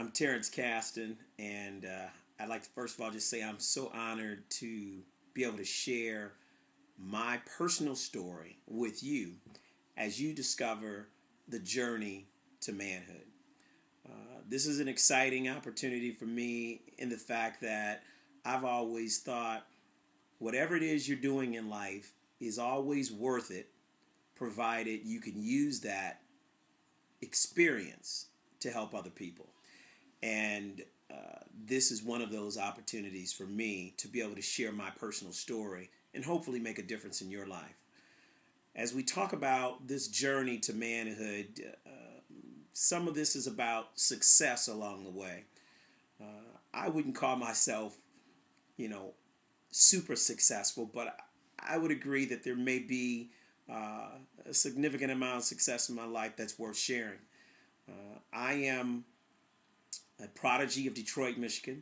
I'm Terrence Caston, and I'd like to first of all just say I'm so honored to be able to share my personal story with you as you discover the journey to manhood. This is an exciting opportunity for me in the fact that I've always thought whatever it is you're doing in life is always worth it, provided you can use that experience to help other people. And this is one of those opportunities for me to be able to share my personal story and hopefully make a difference in your life. As we talk about this journey to manhood, some of this is about success along the way. Uh, I wouldn't call myself, you know, super successful, but I would agree that there may be a significant amount of success in my life that's worth sharing. I am a prodigy of Detroit, Michigan.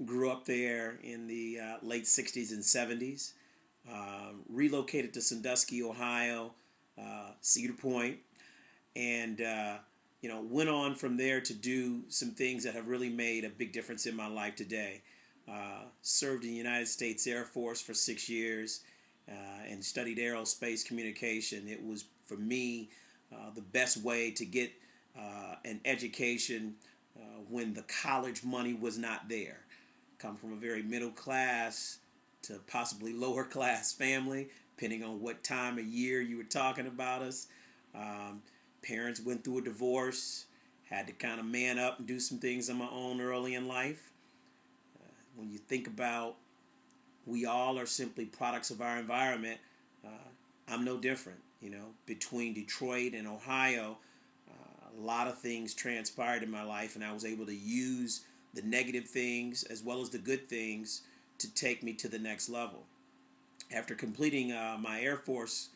Grew up there in the late 60s and 70s. Relocated to Sandusky, Ohio, Cedar Point, and went on from there to do some things that have really made a big difference in my life today. Served in the United States Air Force for 6 years and studied aerospace communication. It was, for me, the best way to get an education when the college money was not there. Come from a very middle class to possibly lower class family, depending on what time of year you were talking about us. Um, Parents went through a divorce, had to kind of man up and do some things on my own early in life. When you think about we all are simply products of our environment, uh, I'm no different. Between Detroit and Ohio, a lot of things transpired in my life, and I was able to use the negative things as well as the good things to take me to the next level. After completing my Air Force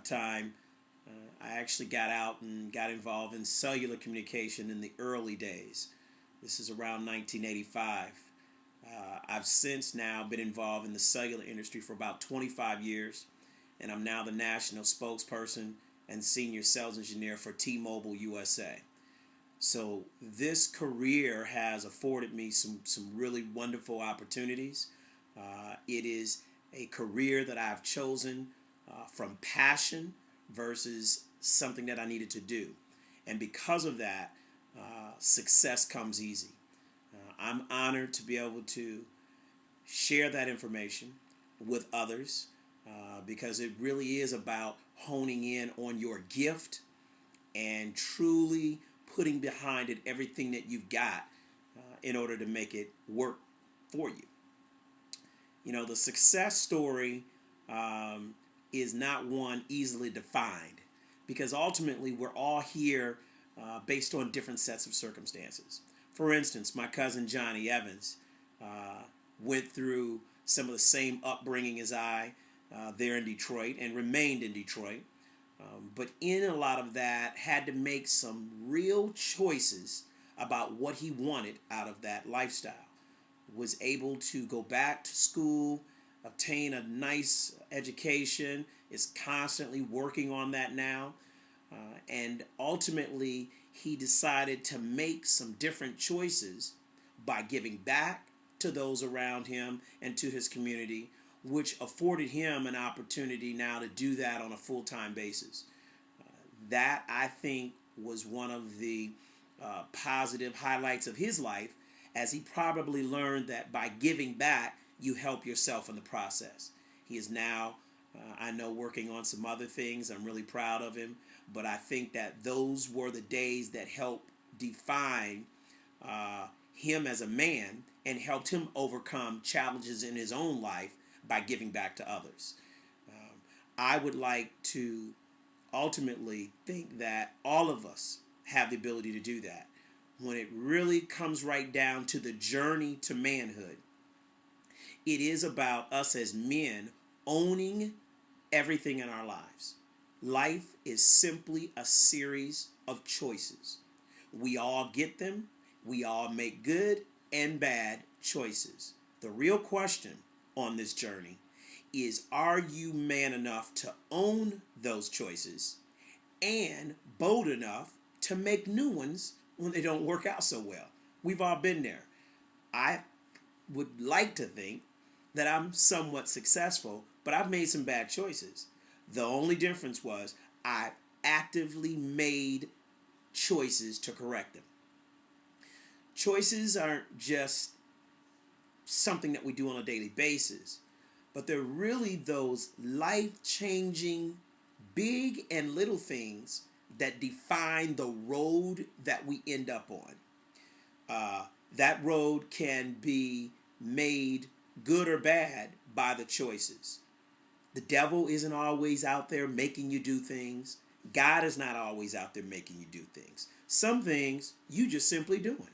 time, I actually got out and got involved in cellular communication in the early days. This is around 1985. I've since now been involved in the cellular industry for about 25 years, and I'm now the national spokesperson and senior sales engineer for T-Mobile USA. So this career has afforded me some really wonderful opportunities. It is a career that I've chosen from passion versus something that I needed to do. And because of that, success comes easy. I'm honored to be able to share that information with others because it really is about honing in on your gift and truly putting behind it everything that you've got in order to make it work for you. The success story is not one easily defined because ultimately we're all here based on different sets of circumstances. For instance, my cousin Johnny Evans went through some of the same upbringing as I there in Detroit and remained in Detroit. But in a lot of that, had to make some real choices about what he wanted out of that lifestyle. Was able to go back to school, obtain a nice education, is constantly working on that now. And ultimately, he decided to make some different choices by giving back to those around him and to his community, which afforded him an opportunity now to do that on a full-time basis. That, I think, was one of the positive highlights of his life, as he probably learned that by giving back, you help yourself in the process. He is now, I know, working on some other things. I'm really proud of him. But I think that those were the days that helped define him as a man and helped him overcome challenges in his own life by giving back to others. I would like to ultimately think that all of us have the ability to do that. When it really comes right down to the journey to manhood, it is about us as men owning everything in our lives. Life is simply a series of choices. We all get them. We all make good and bad choices. The real question on this journey is, are you man enough to own those choices and bold enough to make new ones when they don't work out so well? We've all been there. I would like to think that I'm somewhat successful, but I've made some bad choices. The only difference was I actively made choices to correct them. Choices aren't just something that we do on a daily basis, but they're really those life changing, big and little things that define the road that we end up on. That road can be made good or bad by the choices. The devil isn't always out there making you do things. God is not always out there making you do things. Some things you just simply doing.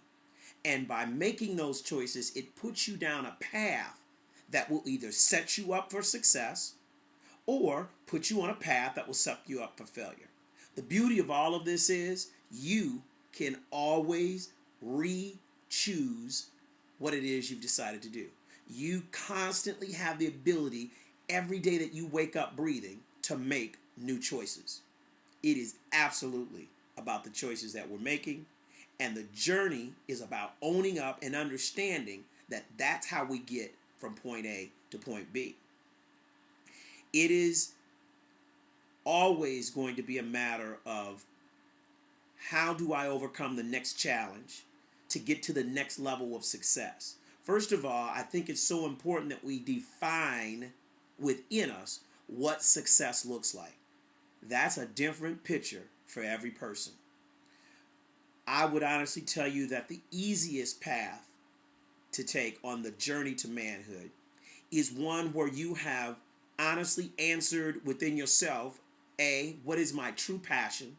And by making those choices, it puts you down a path that will either set you up for success or put you on a path that will set you up for failure. The beauty of all of this is you can always re-choose what it is you've decided to do. You constantly have the ability every day that you wake up breathing to make new choices. It is absolutely about the choices that we're making, and the journey is about owning up and understanding that that's how we get from point A to point B. It is always going to be a matter of how do I overcome the next challenge to get to the next level of success. First of all, I think it's so important that we define within us what success looks like. That's a different picture for every person. I would honestly tell you that the easiest path to take on the journey to manhood is one where you have honestly answered within yourself, A, what is my true passion?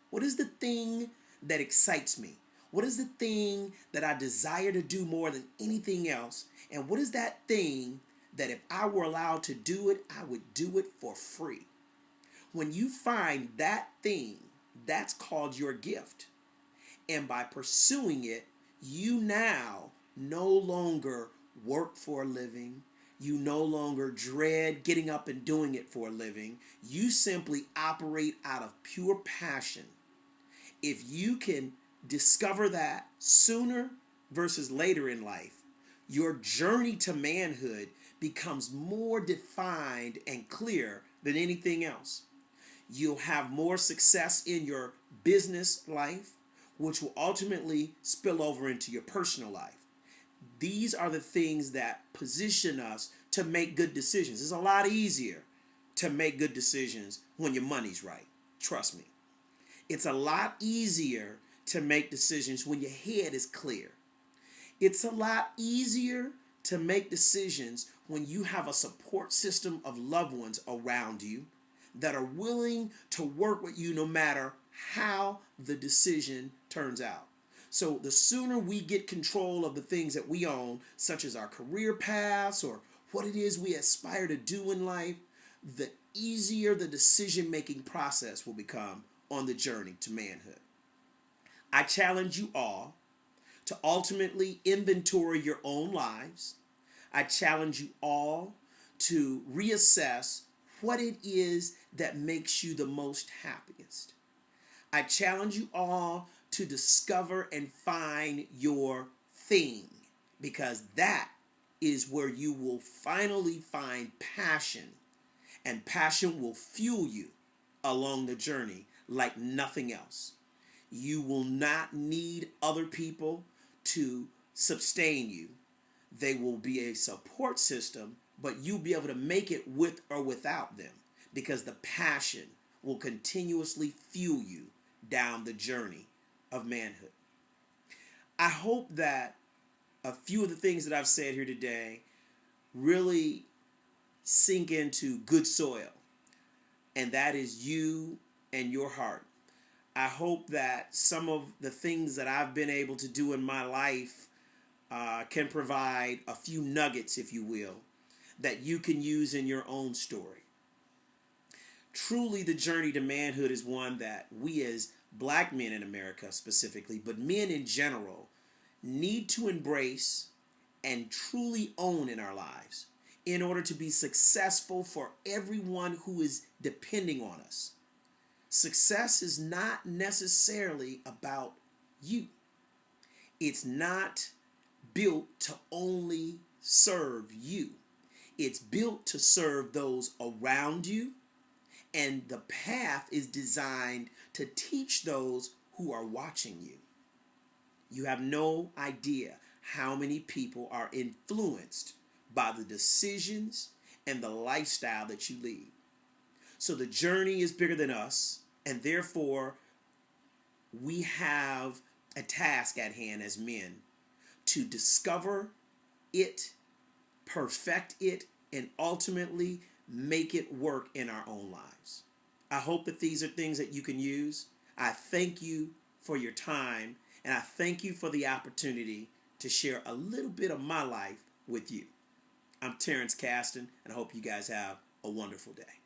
What is the thing that excites me? What is the thing that I desire to do more than anything else? And what is that thing that if I were allowed to do it, I would do it for free? When you find that thing, that's called your gift. And by pursuing it, you now no longer work for a living. You no longer dread getting up and doing it for a living. You simply operate out of pure passion. If you can discover that sooner versus later in life, your journey to manhood becomes more defined and clear than anything else. You'll have more success in your business life, which will ultimately spill over into your personal life. These are the things that position us to make good decisions. It's a lot easier to make good decisions when your money's right. Trust me. It's a lot easier to make decisions when your head is clear. It's a lot easier to make decisions when you have a support system of loved ones around you that are willing to work with you no matter how the decision turns out. So the sooner we get control of the things that we own, such as our career paths or what it is we aspire to do in life, the easier the decision-making process will become on the journey to manhood. I challenge you all to ultimately inventory your own lives. I challenge you all to reassess what it is that makes you the most happiest. I challenge you all to discover and find your thing, because that is where you will finally find passion, and passion will fuel you along the journey like nothing else. You will not need other people to sustain you. They will be a support system, but you'll be able to make it with or without them, because the passion will continuously fuel you down the journey of manhood. I hope that a few of the things that I've said here today really sink into good soil, and that is you and your heart. I hope that some of the things that I've been able to do in my life can provide a few nuggets, if you will, that you can use in your own story. Truly, the journey to manhood is one that we as black men in America specifically, but men in general, need to embrace and truly own in our lives in order to be successful for everyone who is depending on us. Success is not necessarily about you. It's not built to only serve you. It's built to serve those around you, and the path is designed to teach those who are watching you. You have no idea how many people are influenced by the decisions and the lifestyle that you lead. So the journey is bigger than us, and therefore we have a task at hand as men to discover it, perfect it, and ultimately make it work in our own lives. I hope that these are things that you can use. I thank you for your time, and I thank you for the opportunity to share a little bit of my life with you. I'm Terrence Caston, and I hope you guys have a wonderful day.